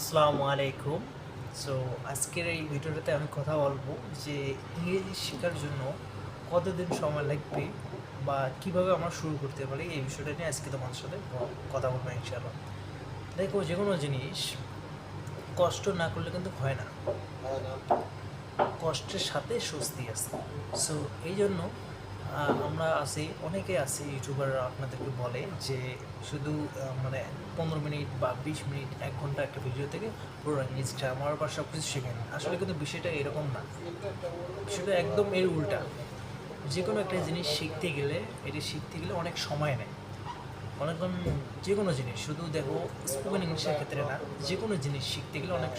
আসসালামু আলাইকুম। সো আজকের এই ভিডিওটাতে আমি কথা বলবো যে ইংরেজি শেখার জন্য কতদিন সময় লাগবে বা কিভাবে আমরা শুরু করতে পারি এই বিষয়টা নিয়ে আজকে তোমাদের সাথে কথা বলবো ইনশাআল্লাহ। দেখো, যে কোনো জিনিস কষ্ট না করলে কিন্তু হয় না, কষ্টের সাথে স্বস্তি আছে। সো এই জন্য আমরা আছি, অনেকে আছি ইউটিউবাররা আপনাদেরকে বলে যে শুধু মানে 15 মিনিট বা 20 মিনিট 1 ঘন্টা একটা ভিডিও থেকে পুরো ইংলিশটা আমার বা সব কিছু শেখেন। আসলে কিন্তু বিষয়টা এরকম না, বিষয়টা একদম এর উল্টা। যে কোনো একটা জিনিস শিখতে গেলে অনেক সময় নেয়। অনেকক্ষণ যে কোনো জিনিস, শুধু দেখো স্পোকেন ইংলিশের ক্ষেত্রে না, যে কোনো জিনিস শিখতে গেলে অনেক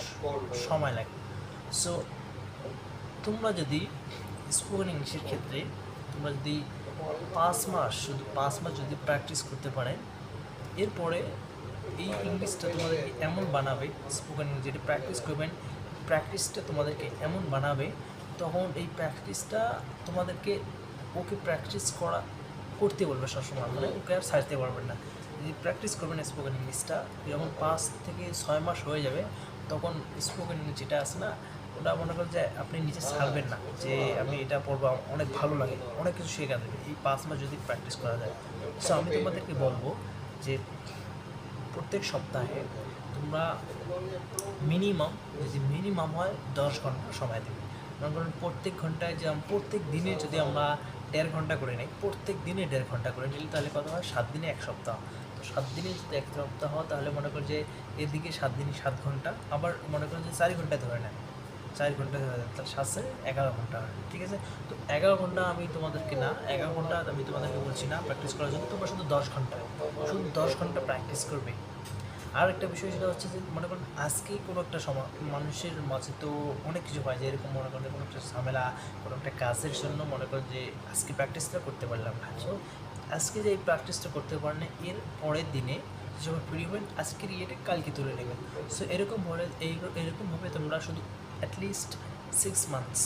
সময় লাগে। সো তোমরা যদি স্পোকেন ইংলিশের ক্ষেত্রে তোমরা যদি 5 মাস, শুধু 5 মাস যদি প্র্যাকটিস করতে পারে, এরপরে এই ইংলিশটা তোমাদেরকে এমন বানাবে, স্পোকেন ইংলিশ যেটা প্র্যাকটিস করবেন, প্র্যাকটিসটা তোমাদেরকে এমন বানাবে, তখন এই প্র্যাকটিসটা তোমাদেরকে ওকে প্র্যাকটিস করতে বলবে সবসময়, মানে ওকে আর ছাড়তে পারবেন না। যদি প্র্যাকটিস করবেন স্পোকেন ইংলিশটা, যখন 5 থেকে 6 মাস হয়ে যাবে, তখন স্পোকেন ইংলিশ যেটা আছে না, ওটা মনে করেন যে আপনি নিজে ছাড়বেন না যে আমি এটা পড়বো, অনেক ভালো লাগে, অনেক কিছু শেখা যাবে এই 5 মাস যদি প্র্যাকটিস করা যায়। সো আমি তোমাদেরকে বলবো যে প্রত্যেক সপ্তাহে তোমরা মিনিমাম, যদি মিনিমাম হয় 10 ঘন্টা সময় দেবে। মনে করেন প্রত্যেক ঘন্টায়, যে প্রত্যেক দিনে যদি আমরা 1.5 ঘন্টা করে নিই, প্রত্যেক দিনে 1.5 ঘন্টা করে নিলে তাহলে কত হয়, 7 দিনে 1 সপ্তাহ। তো 7 দিনে যদি 1 সপ্তাহ হয়, তাহলে মনে করেন যে এদিকে 7 দিনে 7 ঘন্টা, আবার মনে করেন যে 4 ঘন্টায় ধরে নেন, 4 ঘন্টা তার 7 11 ঘন্টা হয়, ঠিক আছে। তো 11 ঘন্টা আমি তোমাদেরকে না, 11 ঘন্টা আমি তোমাদেরকে বলছি না প্র্যাকটিস করার জন্য, তোমরা শুধু 10 ঘন্টা, শুধু 10 ঘন্টা প্র্যাকটিস করবে। আর একটা বিষয় সেটা হচ্ছে যে মনে করেন আজকে কোনো একটা সময় মানুষের মাঝে তো অনেক কিছু হয়, যে এরকম মনে করেন কোনো একটা ঝামেলা, কোনো একটা কাজের জন্য মনে করেন যে আজকে প্র্যাকটিসটা করতে পারলাম না। সো আজকে যে এই প্র্যাকটিসটা করতে পারেন, এর পরের দিনে যখন ফ্রি হবেন, আজকের ইয়েটা কালকে তুলে নেবেন। সো এরকমভাবে তোমরা শুধু অ্যাটলিস্ট 6 মান্থস